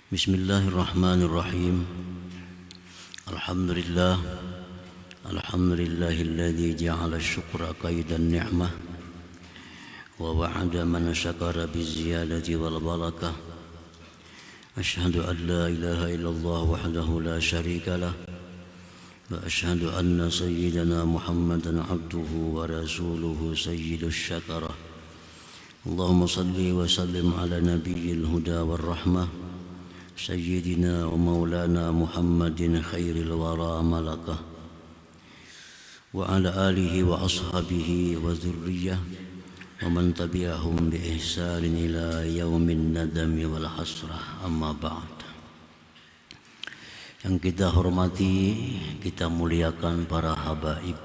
Bismillahirrahmanirrahim. Alhamdulillahilladzi ja'ala syukra qaidan ni'mah wa wa'ada man syakara biziyadati wal barakah. Asyhadu an la ilaha illallah wahdahu la syarika lah wa asyhadu anna sayyidana Muhammadan abduhu wa rasuluhu sayyidus syakarah. Allahumma salli wa sallim ala nabiyyil huda war rahmah Sayyidina wa maulana Muhammadin khairil wara malakah wa ala alihi wa ashabihi wa zurriyah wa man tabi'ahum bi ihsanin ila yaumin nadami wal hasrah, amma ba'd. Yang kita hormati, kita muliakan para habaib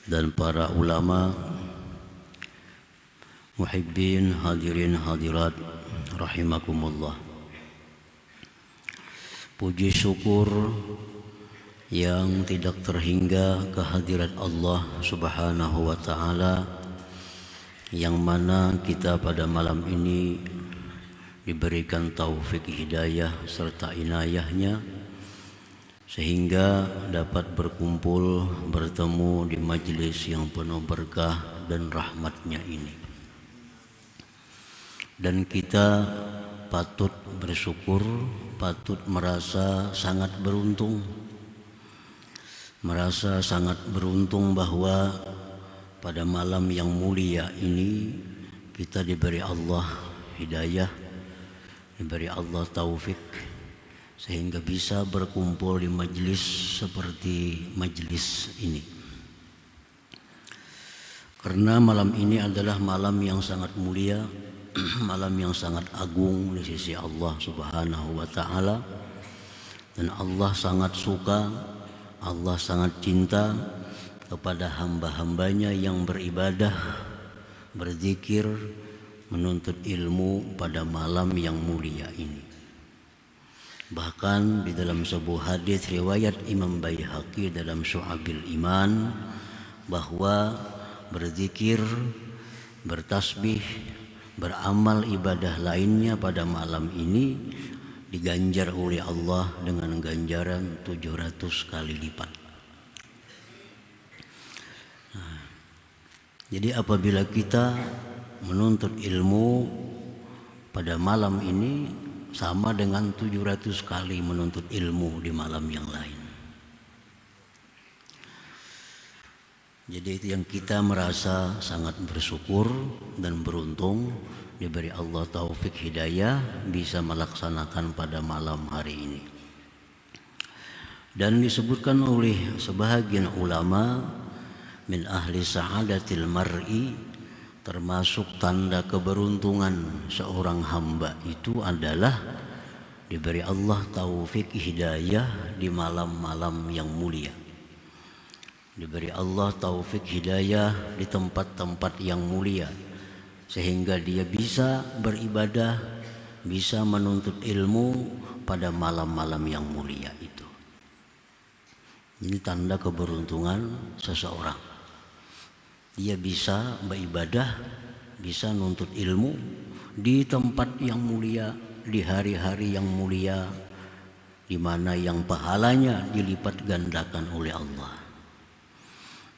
dan para ulama, muhibbin, hadirin hadirat rahimakumullah. Puji syukur yang tidak terhingga kehadirat Allah Subhanahu wa ta'ala, yang mana kita pada malam ini diberikan taufik hidayah serta inayahnya sehingga dapat berkumpul bertemu di majlis yang penuh berkah dan rahmatnya ini. Dan kita patut bersyukur, patut merasa sangat beruntung. Merasa sangat beruntung bahwa pada malam yang mulia ini kita diberi Allah hidayah, diberi Allah taufik, sehingga bisa berkumpul di majlis seperti majlis ini. Karena malam ini adalah malam yang sangat mulia, malam yang sangat agung di sisi Allah Subhanahu wa ta'ala, dan Allah sangat suka, Allah sangat cinta kepada hamba-hambanya yang beribadah, berzikir, menuntut ilmu pada malam yang mulia ini. Bahkan di dalam sebuah hadis riwayat Imam Baihaqi dalam Syu'abil Iman, bahwa berzikir, bertasbih, beramal ibadah lainnya pada malam ini diganjar oleh Allah dengan ganjaran 700 kali lipat. Jadi apabila kita menuntut ilmu pada malam ini sama dengan 700 kali menuntut ilmu di malam yang lain. Jadi itu yang kita merasa sangat bersyukur dan beruntung diberi Allah taufik hidayah bisa melaksanakan pada malam hari ini. Dan disebutkan oleh sebahagian ulama, min ahli sa'adatil mar'i, termasuk tanda keberuntungan seorang hamba itu adalah diberi Allah taufik hidayah di malam-malam yang mulia. Diberi Allah taufik hidayah di tempat-tempat yang mulia, sehingga dia bisa beribadah, bisa menuntut ilmu pada malam-malam yang mulia itu. Ini tanda keberuntungan seseorang. Dia bisa beribadah, bisa menuntut ilmu di tempat yang mulia, di hari-hari yang mulia, di mana yang pahalanya dilipat gandakan oleh Allah.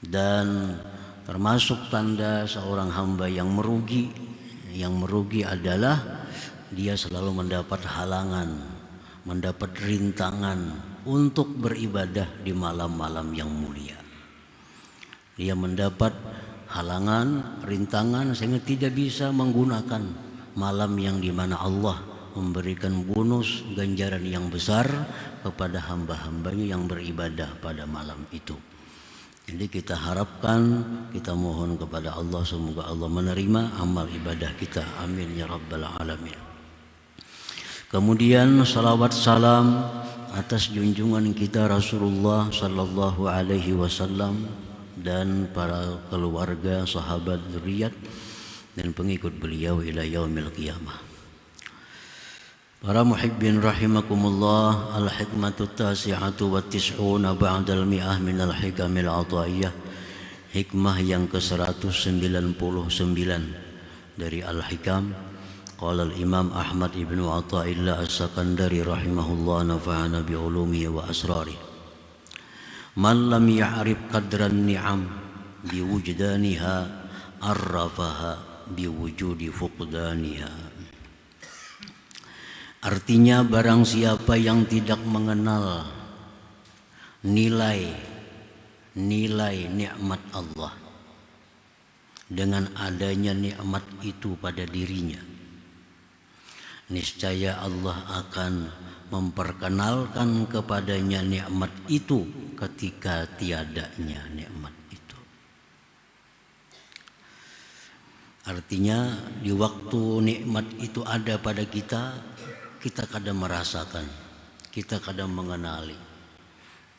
Dan termasuk tanda seorang hamba yang merugi. Yang merugi adalah dia selalu mendapat halangan, mendapat rintangan untuk beribadah di malam-malam yang mulia. Dia mendapat halangan, rintangan, sehingga tidak bisa menggunakan malam yang dimana Allah memberikan bonus ganjaran yang besar kepada hamba-hambanya yang beribadah pada malam itu. Jadi kita harapkan, kita mohon kepada Allah, semoga Allah menerima amal ibadah kita. Amin ya rabbal alamin. Kemudian salawat salam atas junjungan kita Rasulullah sallallahu alaihi wasallam dan para keluarga, sahabat, zuriat dan pengikut beliau ila yaumil qiyamah. Para muhibbin rahimakumullah, al-hikmatu tasi'atu wa tis'una ba'dal mi'ah minal hikamil ataiyah. Hikmah yang ke-199 dari Al-Hikam, Qala al-Imam Ahmad ibn Athaillah As-Sakandari rahimahullah nafa'ana bi'ulumihi wa asrarih. Man lam ya'rif qadran ni'am biwujdaniha arrafaha biwujudi fuqdaniha. Artinya barang siapa yang tidak mengenal nilai nikmat Allah dengan adanya nikmat itu pada dirinya, niscaya Allah akan memperkenalkan kepadanya nikmat itu ketika tiadanya nikmat itu. Artinya di waktu nikmat itu ada pada kita, kita kadang merasakan, kita kadang mengenali.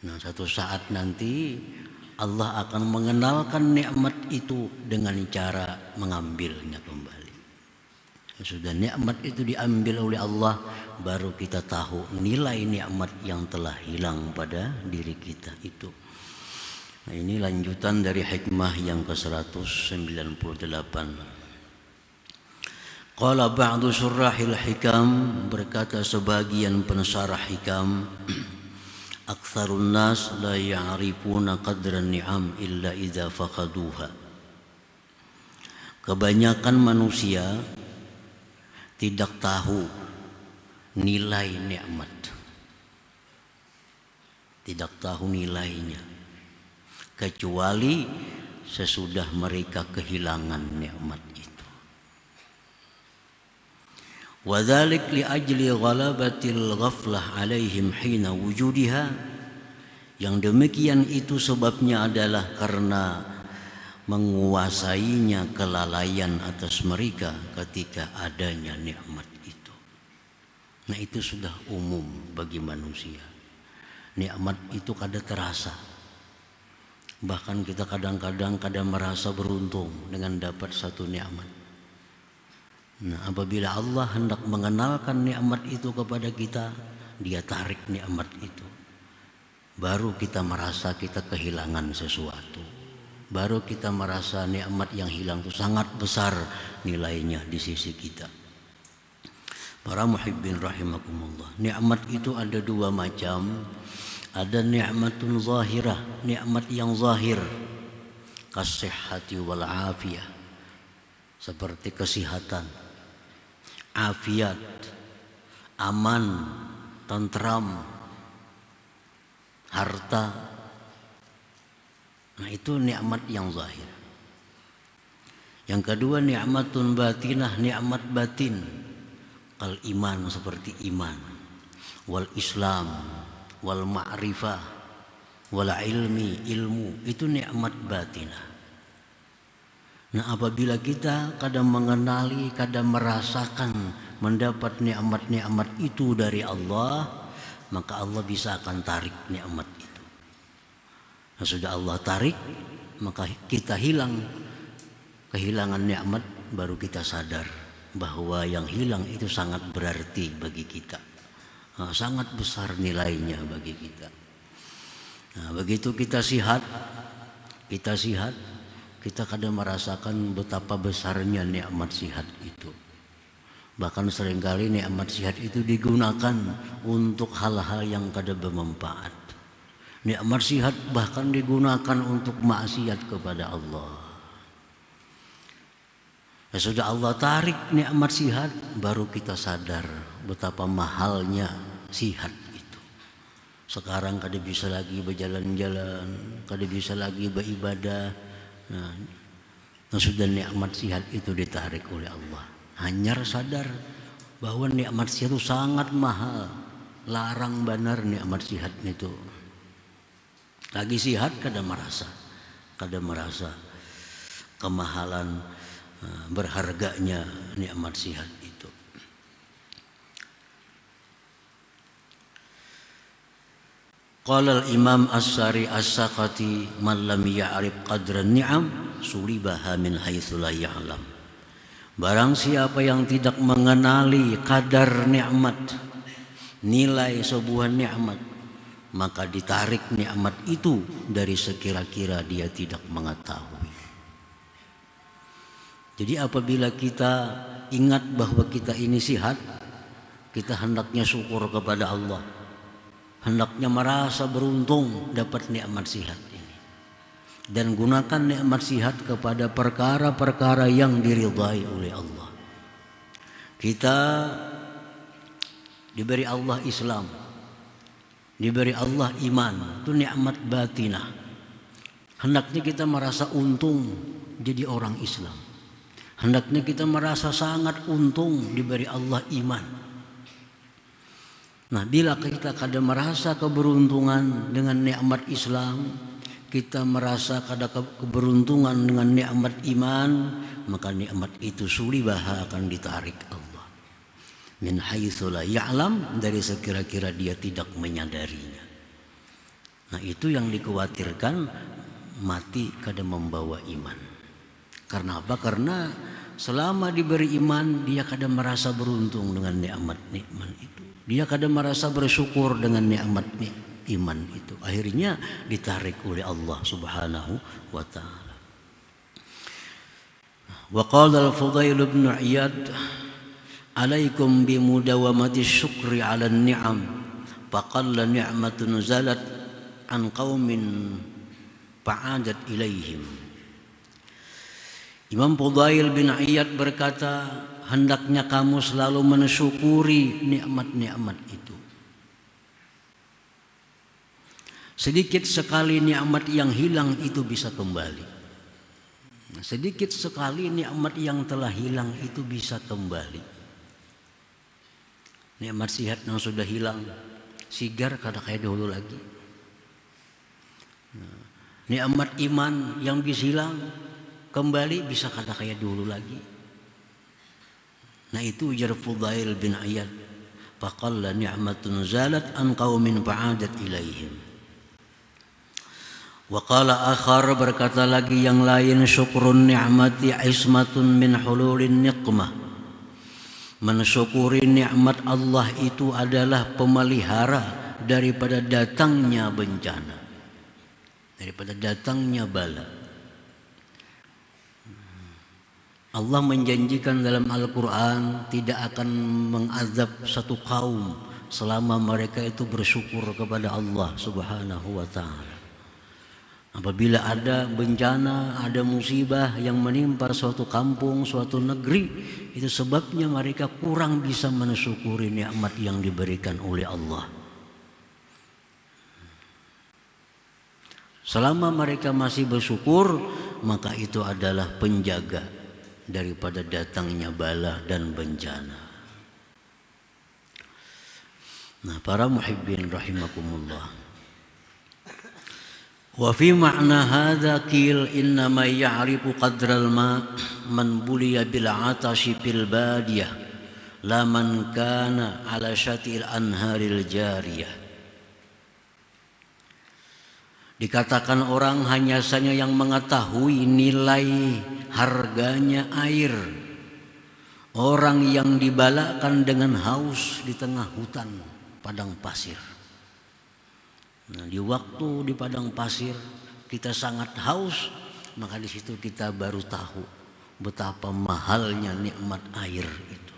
Nah, satu saat nanti Allah akan mengenalkan nikmat itu dengan cara mengambilnya kembali. Sudah nikmat itu diambil oleh Allah, baru kita tahu nilai nikmat yang telah hilang pada diri kita itu. Nah, ini lanjutan dari hikmah yang ke-198. Qala ba'du syurahil hikam, berkata sebagian pensarah hikam, aktsarun nas la ya'rifuna qadran ni'am illa idza faqaduha. Kebanyakan manusia tidak tahu nilai nikmat, tidak tahu nilainya kecuali sesudah mereka kehilangan nikmat itu. Wa dzalik li ajli ghalabatil ghaflah alaihim hina wujudiha. Yang demikian itu sebabnya adalah karena menguasainya kelalaian atas mereka ketika adanya nikmat itu. Nah, itu sudah umum bagi manusia. Nikmat itu kadang terasa. Bahkan kita kadang-kadang merasa beruntung dengan dapat satu nikmat. Nah, apabila Allah hendak mengenalkan nikmat itu kepada kita, Dia tarik nikmat itu. Baru kita merasa kita kehilangan sesuatu. Baru kita merasa nikmat yang hilang itu sangat besar nilainya di sisi kita. Para muhibbin rahimakumullah, nikmat itu ada dua macam. Ada nikmatun zahirah, nikmat yang zahir, kasihhati wal afiyah, seperti kesehatan, afiat, aman, tentram, harta. Nah, itu nikmat yang zahir. Yang kedua nikmatun batinah, nikmat batin, kal iman, seperti iman, wal islam, wal ma'rifah, wal ilmi, ilmu, itu nikmat batinah. Nah, apabila kita kadang mengenali, kadang merasakan, mendapat nikmat-nikmat itu dari Allah, maka Allah bisa akan tarik nikmat itu. Nah, sudah Allah tarik, maka kita kehilangan nikmat, baru kita sadar bahwa yang hilang itu sangat berarti bagi kita. Nah, sangat besar nilainya bagi kita. Nah, begitu kita sihat, kita kadang merasakan betapa besarnya nikmat sihat itu. Bahkan seringkali nikmat sihat itu digunakan untuk hal-hal yang kadang bermanfaat. Nikmat sihat bahkan digunakan untuk maksiat kepada Allah. Ya, sudah Allah tarik nikmat sihat, baru kita sadar betapa mahalnya sihat itu. Sekarang kada bisa lagi berjalan-jalan, kada bisa lagi beribadah. Nah, sudah nikmat sihat itu ditarik oleh Allah. Hanya sadar bahwa nikmat sihat itu sangat mahal. Larang benar nikmat sihat itu. Lagi sihat kada merasa kemahalan, berharganya nikmat sihat itu. Qala al-Imam As-Sari As-Sakati, man lam ya'rif qadran ni'am sulibaha min haitsu la ya'lam. Barang siapa yang tidak mengenali kadar nikmat, nilai sebuah nikmat, maka ditarik nikmat itu dari sekira-kira dia tidak mengetahui. Jadi apabila kita ingat bahwa kita ini sehat, kita hendaknya syukur kepada Allah, hendaknya merasa beruntung dapat nikmat sehat ini, dan gunakan nikmat sehat kepada perkara-perkara yang diridhai oleh Allah. Kita diberi Allah Islam, diberi Allah iman, itu nikmat batinah. Hendaknya kita merasa untung jadi orang Islam. Hendaknya kita merasa sangat untung diberi Allah iman. Nah, bila kita kadang merasa keberuntungan dengan nikmat Islam, kita merasa kadang keberuntungan dengan nikmat iman, maka nikmat itu sulibaha akan ditarik Allah. Min haitsu la ya'lam, dari sekira-kira dia tidak menyadarinya. Nah, itu yang dikhawatirkan, mati kadang membawa iman. Karena apa? Karena selama diberi iman, dia kadang merasa beruntung dengan nikmat-nikmat itu. Dia kadang merasa bersyukur dengan nikmat iman itu. Akhirnya ditarik oleh Allah Subhanahu wa taala. Wa qala al-Fudail bin Iyad, alaikum bimudawamati syukri ala ni'am, faqalla ni'matun zalat an qaumin fa'adat ilaihim. Imam Fudail bin Iyad berkata, hendaknya kamu selalu mensyukuri nikmat-nikmat itu. Sedikit sekali nikmat yang hilang itu bisa kembali. Sedikit sekali nikmat yang telah hilang itu bisa kembali. Nikmat sehat yang sudah hilang, sigar kada kayak dulu lagi. Nikmat iman yang bisa hilang, kembali bisa kada kayak dulu lagi. Nah, itu ujar Fudail bin Iyad, faqalla ni'matun zalat an qaumin fa'adat ilaihim. Wa qala akhar, berkata lagi yang lain, syukrun ni'mati ismatun min hululin niqmah. Mensyukuri nikmat Allah itu adalah pemelihara daripada datangnya bencana, daripada datangnya bala. Allah menjanjikan dalam Al-Quran tidak akan mengazab satu kaum selama mereka itu bersyukur kepada Allah Subhanahu wa ta'ala. Apabila ada bencana, ada musibah yang menimpa suatu kampung, suatu negeri, itu sebabnya mereka kurang bisa mensyukuri nikmat yang diberikan oleh Allah. Selama mereka masih bersyukur, maka itu adalah penjaga daripada datangnya bala dan bencana. Nah, para muhibbin rahimakumullah. Wa fi ma'na hadza qil inna ma ya'rifu qadral ma man buliya bil 'atashi fil badiyah la man kana 'ala syatil anharil jariyah. Dikatakan orang hanya saja yang mengetahui nilai harganya air, orang yang dibalakan dengan haus di tengah hutan padang pasir. Nah, di waktu di padang pasir kita sangat haus, maka di situ kita baru tahu betapa mahalnya nikmat air itu.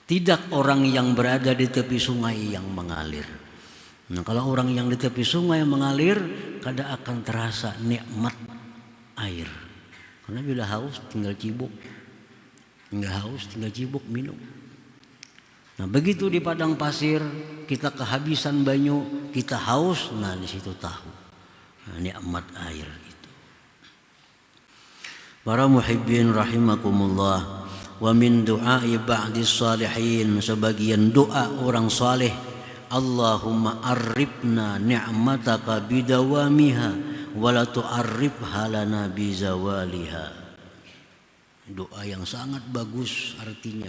Tidak orang yang berada di tepi sungai yang mengalir. Nah, kalau orang yang di tepi sungai mengalir, kada akan terasa nikmat air. Karena bila haus tinggal cibuk, tinggal haus tinggal cibuk minum. Nah, begitu di padang pasir kita kehabisan banyu, kita haus, nah di situ tahu nikmat air itu. Para muhibbin rahimakumullah, wa min du'ai ba'dis salihin, sebagian doa orang saleh, Allahumma arifna ni'mataka bidawamiha wa la tu'arrifha lana bizawaliha. Doa yang sangat bagus artinya.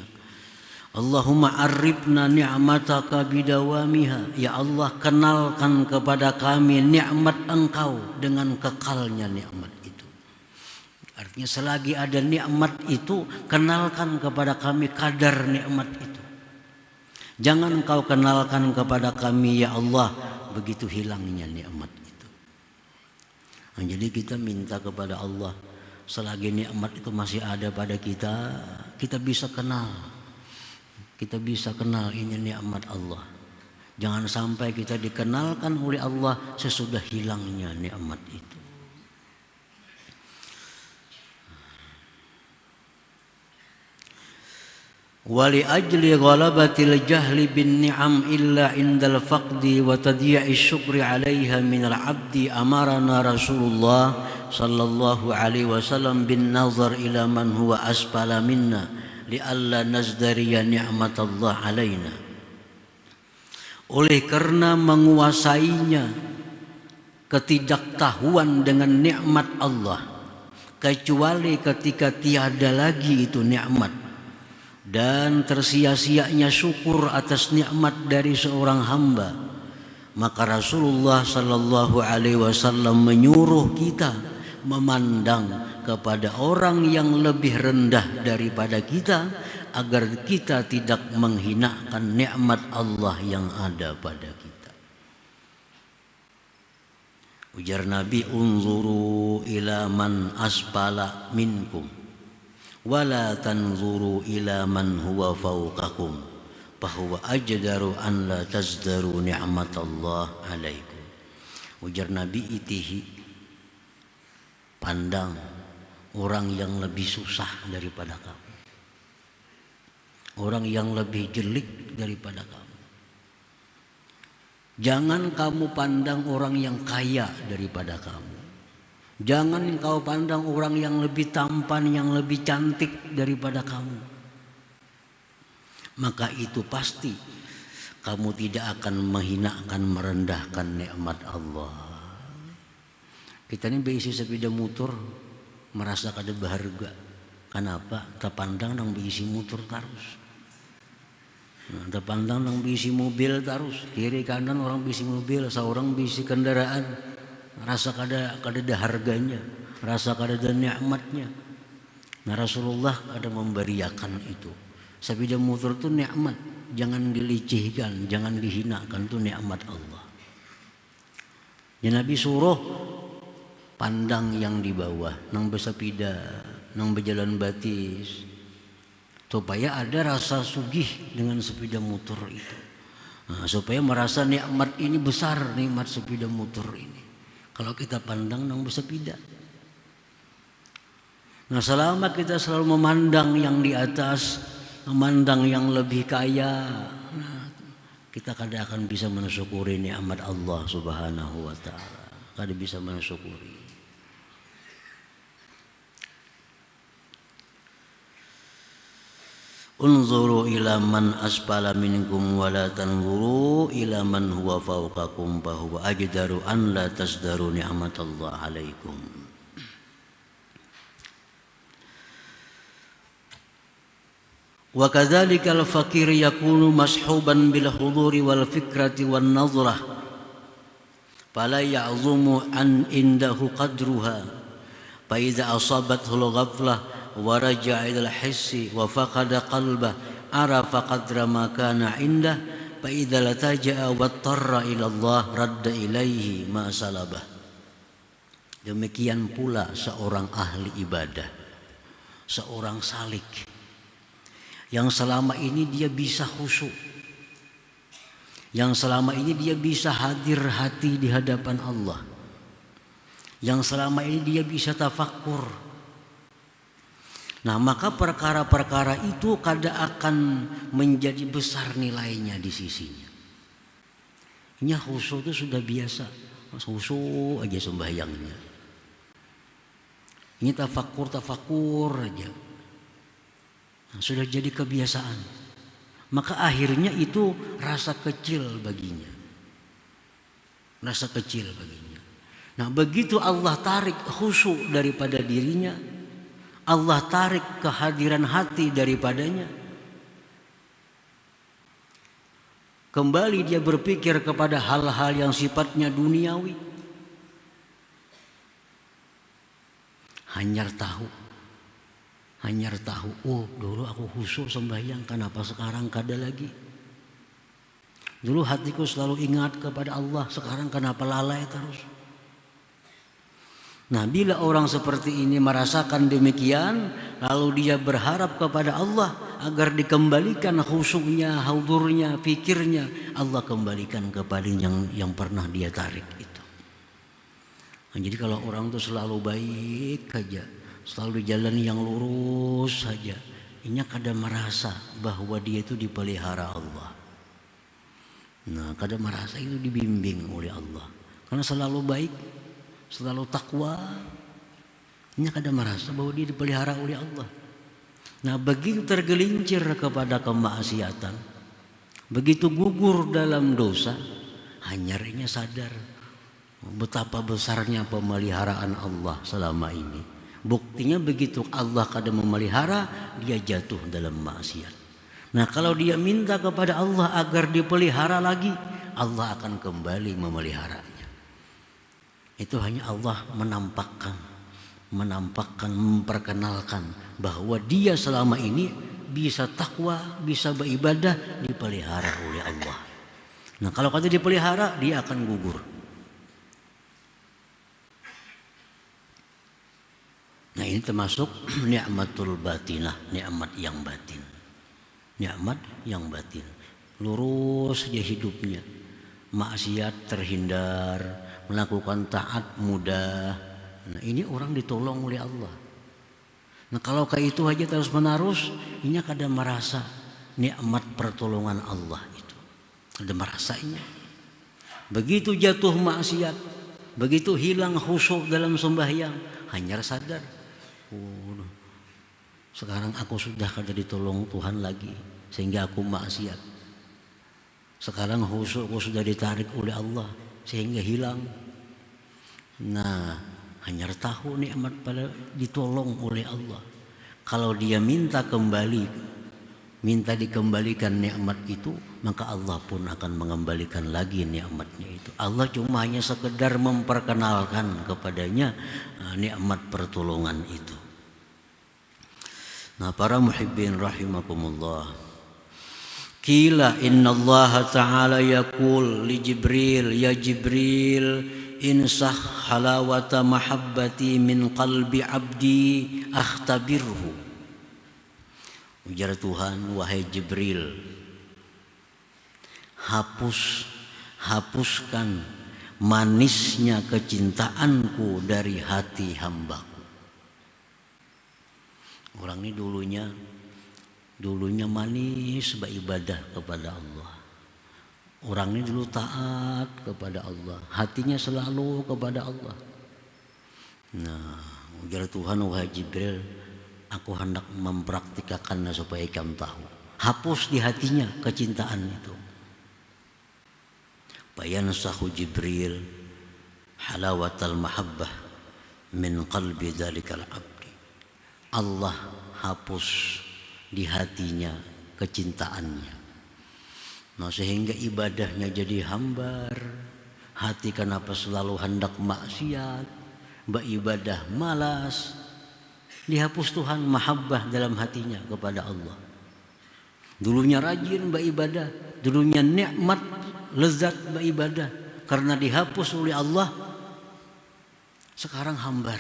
Allahumma arifna ni'mataka bidawamiha. Ya Allah, kenalkan kepada kami nikmat Engkau dengan kekalnya nikmat itu. Artinya selagi ada nikmat itu, kenalkan kepada kami kadar nikmat itu. Jangan Engkau kenalkan kepada kami, ya Allah, begitu hilangnya nikmat itu. Nah, jadi kita minta kepada Allah, selagi nikmat itu masih ada pada kita, kita bisa kenal. Kita bisa kenal ini nikmat Allah. Jangan sampai kita dikenalkan oleh Allah sesudah hilangnya nikmat itu. Wali ajli ghalabatil jahli bin ni'am illa indal faqdi wa tadyi'i syukri 'alaiha minal 'abdi amarana Rasulullah sallallahu alaihi wasallam bin nazar ila man huwa asfala minna li'alla nazdariya ni'matallah 'alaina. Oleh karena menguasainya ketidaktahuan dengan nikmat Allah, kecuali ketika tiada lagi itu nikmat, dan tersia-sianya syukur atas nikmat dari seorang hamba, maka Rasulullah sallallahu alaihi wasallam menyuruh kita memandang kepada orang yang lebih rendah daripada kita agar kita tidak menghinakan nikmat Allah yang ada pada kita. Ujar Nabi, unzuru ila man asfala minkum wala tanzuru ila man huwa fawqakum fahuwa ajdaru an la tazdaru ni'matallah alaikum. Ujar Nabi, itihi, pandang orang yang lebih susah daripada kamu, orang yang lebih jelek daripada kamu. Jangan kamu pandang orang yang kaya daripada kamu. Jangan kau pandang orang yang lebih tampan, yang lebih cantik daripada kamu. Maka itu pasti kamu tidak akan menghinakan, merendahkan nikmat Allah. Kita ini berisi sepeda motor merasa kada berharga. Kenapa? Terpandang nang berisi motor terus. Terpandang nang berisi mobil terus. Kiri kanan orang berisi mobil, seorang berisi kendaraan. Rasa kada ada harganya, rasa kada ada nikmatnya. Nah, Rasulullah ada memberiakan itu. Sepeda motor itu nikmat, jangan dilicihkan, jangan dihinakan, itu nikmat Allah. Ya, Nabi suruh pandang yang di bawah, nang bersepeda, nang berjalan batis, supaya ada rasa sugih dengan sepeda motor itu. Nah, supaya merasa nikmat ini besar, nikmat sepeda motor ini. Kalau kita pandang nang bersepeda. Nah, selama kita selalu memandang yang di atas, memandang yang lebih kaya, nah, kita kada akan bisa mensyukuri nikmat Allah Subhanahu wa taala. Kada bisa mensyukuri. Unzuru ila man asfala minkum wa la tanzuru ila man huwa fawqakum fa huwa ajdaru an la tasdaru ni'matallah alaikum. Wa kadzalika al-faqir yakunu mashuban bil huduri wal fikrati wan nazrah fala ya'zumu an indahu qadruha fa idza asabathu al-ghaflah wa raja'a ila al-hissi wa faqada qalbah arafa qadra ma kana indah fa idza lataja'a wa tarra ila Allah radda ilaihi ma salabah. Demikian pula seorang ahli ibadah, seorang salik yang selama ini dia bisa khusyuk, yang selama ini dia bisa hadir hati di hadapan Allah, yang selama ini dia bisa tafakkur. Nah, maka perkara-perkara itu kada akan menjadi besar nilainya di sisinya. Ini khusyuk itu sudah biasa, khusyuk aja sembahyangnya. Ini tafakur aja. Nah, sudah jadi kebiasaan. Maka akhirnya itu rasa kecil baginya. Rasa kecil baginya. Nah, begitu Allah tarik khusyuk daripada dirinya, Allah tarik kehadiran hati daripadanya, kembali dia berpikir kepada hal-hal yang sifatnya duniawi. Hanyar tahu, oh dulu aku khusyuk sembahyang, kenapa sekarang kada lagi? Dulu hatiku selalu ingat kepada Allah, sekarang kenapa lalai terus? Nah, bila orang seperti ini merasakan demikian, lalu dia berharap kepada Allah agar dikembalikan khusyuknya, haudurnya, fikirnya, Allah kembalikan kepada yang pernah dia tarik itu. Nah, jadi kalau orang itu selalu baik saja, selalu di jalan yang lurus saja, ini kadang merasa bahwa dia itu dipelihara Allah. Nah, kadang merasa itu dibimbing oleh Allah karena selalu baik, selalu takwa. Ini kadang merasa bahwa dia dipelihara oleh Allah. Nah, begitu tergelincir kepada kemaksiatan, begitu gugur dalam dosa, hanyarnya sadar betapa besarnya pemeliharaan Allah selama ini. Buktinya begitu Allah kadang memelihara, dia jatuh dalam maksiat. Nah, kalau dia minta kepada Allah agar dipelihara lagi, Allah akan kembali memeliharanya. Itu hanya Allah menampakkan, memperkenalkan bahwa dia selama ini bisa takwa, bisa beribadah, dipelihara oleh Allah. Nah, kalau kata dipelihara, dia akan gugur. Nah, ini termasuk nikmatul batinah, nikmat yang batin. Nikmat yang batin. Lurus saja hidupnya. Maksiat terhindar, melakukan taat mudah. Nah, ini orang ditolong oleh Allah. Nah, kalau kayak itu aja terus menerus, ini kadang merasa nikmat pertolongan Allah itu. Ada merasanya. Begitu jatuh maksiat, begitu hilang khusyuk dalam sembahyang, hanya sadar, sekarang aku sudah kada ditolong Tuhan lagi sehingga aku maksiat. Sekarang khusyukku sudah ditarik oleh Allah sehingga hilang. Nah, hanya tahu nikmat pada ditolong oleh Allah. Kalau dia minta kembali, minta dikembalikan nikmat itu, maka Allah pun akan mengembalikan lagi nikmatnya itu. Allah cuma hanya sekedar memperkenalkan kepadanya nikmat pertolongan itu. Nah, para muhibbin rahimakumullah, qila inna Allah ta'ala yaqul li Jibril, ya Jibril, insah halawata mahabbati min qalbi abdi akhtabirhu. Ujar Tuhan, wahai Jibril, hapuskan manisnya kecintaanku dari hati hambaku. Orang ini dulunya manis beribadah kepada Allah. Orang ini dulu taat kepada Allah, hatinya selalu kepada Allah. Nah, ujar Tuhan, wahai Jibril, aku hendak mempraktikkannya supaya kamu tahu. Hapus di hatinya kecintaan itu. Fayansahu Jibril halawatal mahabbah min qalbi dzalikal abdi. Allah hapus di hatinya kecintaannya. Nah, sehingga ibadahnya jadi hambar. Hati kenapa selalu hendak maksiat, beribadah malas. Dihapus Tuhan mahabbah dalam hatinya kepada Allah. Dulunya rajin beribadah, dulunya nikmat, lezat beribadah, karena dihapus oleh Allah, sekarang hambar.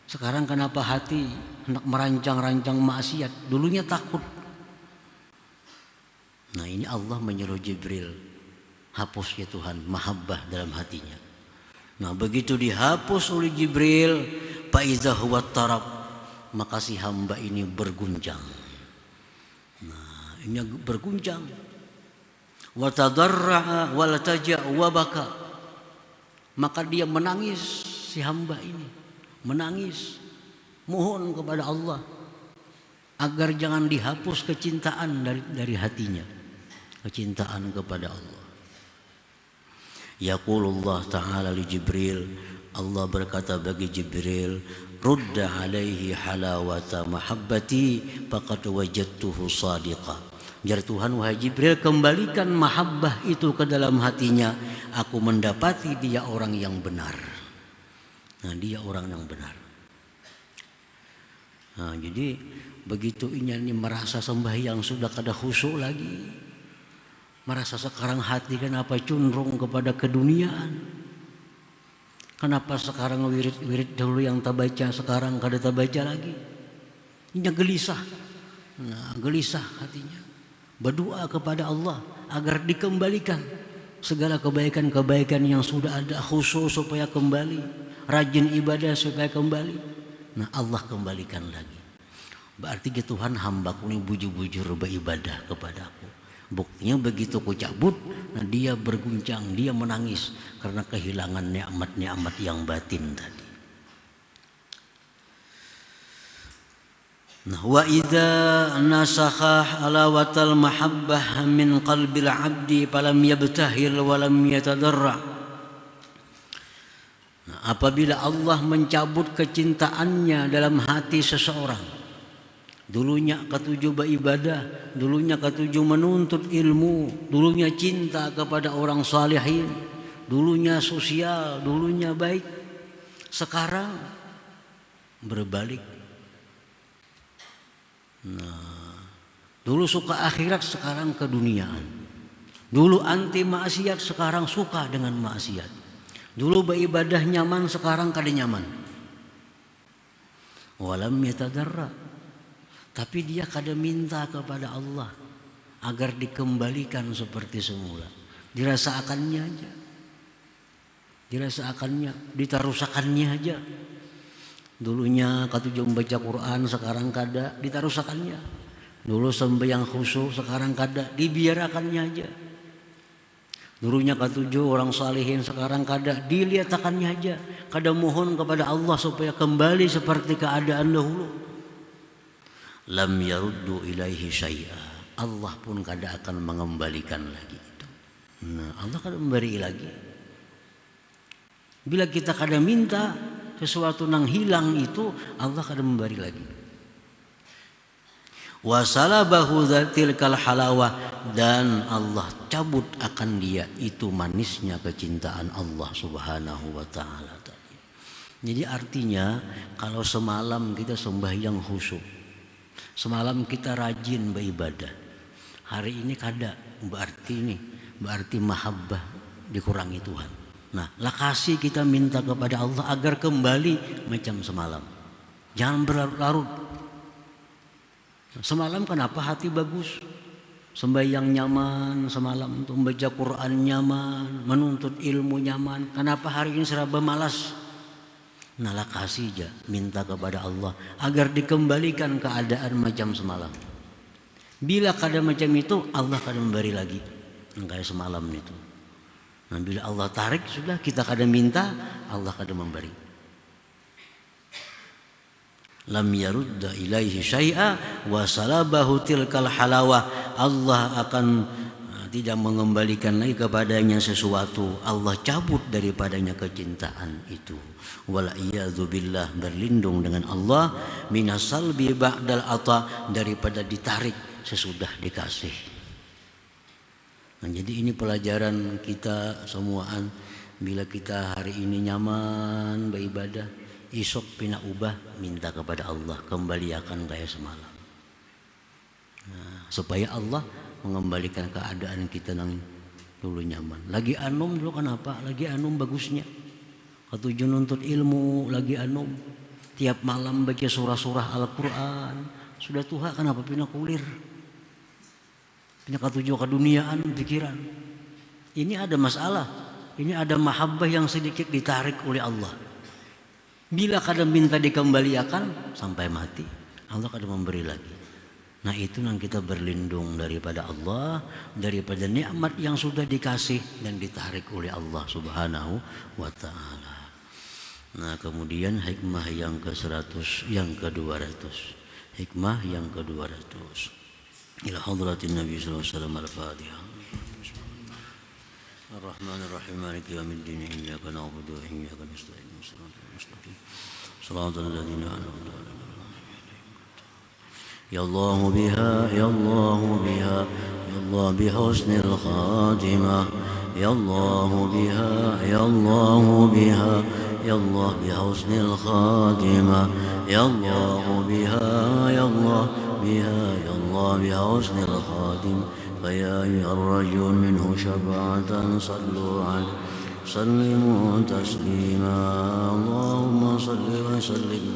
Sekarang kenapa hati hendak merancang-rancang maksiat, dulunya takut. Nah, ini Allah menyuruh Jibril, hapus ya Tuhan mahabbah dalam hatinya. Nah, begitu dihapus oleh Jibril, faiza huwa tarab, maka si hamba ini berguncang. Nah, ini berguncang. Wa tadarra'a wa lataja' wa baka. Maka dia menangis, si hamba ini menangis, mohon kepada Allah agar jangan dihapus kecintaan dari hatinya, kecintaan kepada Allah. Yaqulullah ta'ala li Jibril, Allah berkata bagi Jibril, rudda alaihi halawata mahabbati faqad wajadtuhu sadiqa. Jar Tuhan, wahai Jibril, kembalikan mahabbah itu ke dalam hatinya, aku mendapati dia orang yang benar. Nah, dia orang yang benar. Nah, jadi begitu ini merasa sembahyang sudah kada khusyuk lagi, merasa sekarang hati kenapa cenderung kepada keduniaan, Kenapa sekarang wirid dahulu yang tak baca, sekarang kada tak baca lagi? Ini gelisah. Nah, gelisah hatinya. Berdoa kepada Allah agar dikembalikan segala kebaikan-kebaikan yang sudah ada, khusyuk supaya kembali, rajin ibadah supaya kembali. Nah, Allah kembalikan lagi. Berarti Tuhan, hambaku ini bujur-bujur beribadah kepadaku. Buktinya begitu ku cabut, nah dia berguncang, dia menangis karena kehilangan nikmat-nikmat yang batin tadi. Nah, wa idza nasakha alawatal mahabbah min qalbil abdi falam yabtahil wa lam yatadarra. Nah, apabila Allah mencabut kecintaannya dalam hati seseorang, dulunya ketujuh beribadah, dulunya ketujuh menuntut ilmu, dulunya cinta kepada orang salihin, dulunya sosial, dulunya baik, sekarang berbalik. Nah, dulu suka akhirat, sekarang keduniaan. Dulu anti maksiat, sekarang suka dengan maksiat. Dulu beribadah nyaman, sekarang kada nyaman. Walam yatadarra. Tapi dia kada minta kepada Allah agar dikembalikan seperti semula. Dirasakannya aja. Dirasakannya, ditarusakannya aja. Dulunya ketujuh membaca Quran, sekarang kada, ditarusakannya. Dulu sembahyang khusyuk, sekarang kada, dibiarakannya aja. Dulunya ketujuh orang salihin, sekarang kada, diliatakannya aja. Kada mohon kepada Allah supaya kembali seperti keadaan dahulu. Lam yaruddu ilaihi syai'a. Allah pun kada akan mengembalikan lagi itu. Nah, Allah kada memberi lagi. Bila kita kada minta sesuatu nang hilang itu, Allah kada memberi lagi. Wa salabahu tilkal halawah, dan Allah cabut akan dia itu manisnya kecintaan Allah Subhanahu wa taala tadi. Jadi artinya kalau semalam kita sembahyang khusyuk, semalam kita rajin beribadah, hari ini kada, berarti mahabbah dikurangi Tuhan. Nah, lakasi kita minta kepada Allah agar kembali macam semalam. Jangan berlarut-larut. Semalam kenapa hati bagus? Sembahyang nyaman semalam, untuk membaca Quran nyaman, menuntut ilmu nyaman. Kenapa hari ini serba malas? Nah, lakasi aja minta kepada Allah agar dikembalikan keadaan macam semalam. Bila kada macam itu, Allah kada memberi lagi kayak semalam itu. Nah, bila Allah tarik, sudah kita kada minta, Allah kada memberi. Lam yarudda ilaihi syai'a wa salabahu tilkal halawah. Allah akan tidak mengembalikan lagi kepadanya sesuatu. Allah cabut daripadanya kecintaan itu. Wal iyadzu billah, berlindung dengan Allah minas salbi ba'dal ata, daripada ditarik sesudah dikasih. Nah, jadi ini pelajaran kita semuaan. Bila kita hari ini nyaman beribadah, esok pina ubah, minta kepada Allah kembalikan kayak semalam. Nah, supaya Allah mengembalikan keadaan kita nang dulu nyaman. Lagi anum dulu kenapa? Lagi anum bagusnya. Ketujuh nuntut ilmu, lagi anum. Tiap malam baca surah-surah Al-Quran. Sudah tua kenapa pina kulir? Pina ketujuh keduniaan pikiran. Ini ada masalah. Ini ada mahabbah yang sedikit ditarik oleh Allah. Bila kada minta dikembalikan sampai mati, Allah kada memberi lagi. Nah, itu yang kita berlindung daripada Allah, daripada nikmat yang sudah dikasih dan ditarik oleh Allah Subhanahu wa taala. Nah, kemudian hikmah yang ke-100, yang ke-200. Hikmah yang ke-200. Ila hadratin Nabi sallallahu alaihi wasallam al-Fatihah. Ar-Rahmanir-Rahim, Maliki yaumiddin, iyyaka na'budu wa iyyaka nasta'in. Shiratal ladzina an'amta 'alaihim. Ya Allah biha, ya Allah biha, ya Allah bihusnil khatimah. Ya Allah biha, ya Allah biha, ya Allah bihusnil khatimah. Ya Allah biha, ya Allah biha, ya Allah bihusnil khatimah. فيا أيها الرجل منه شفاعة سلموا تسليما اللهم صل وسلم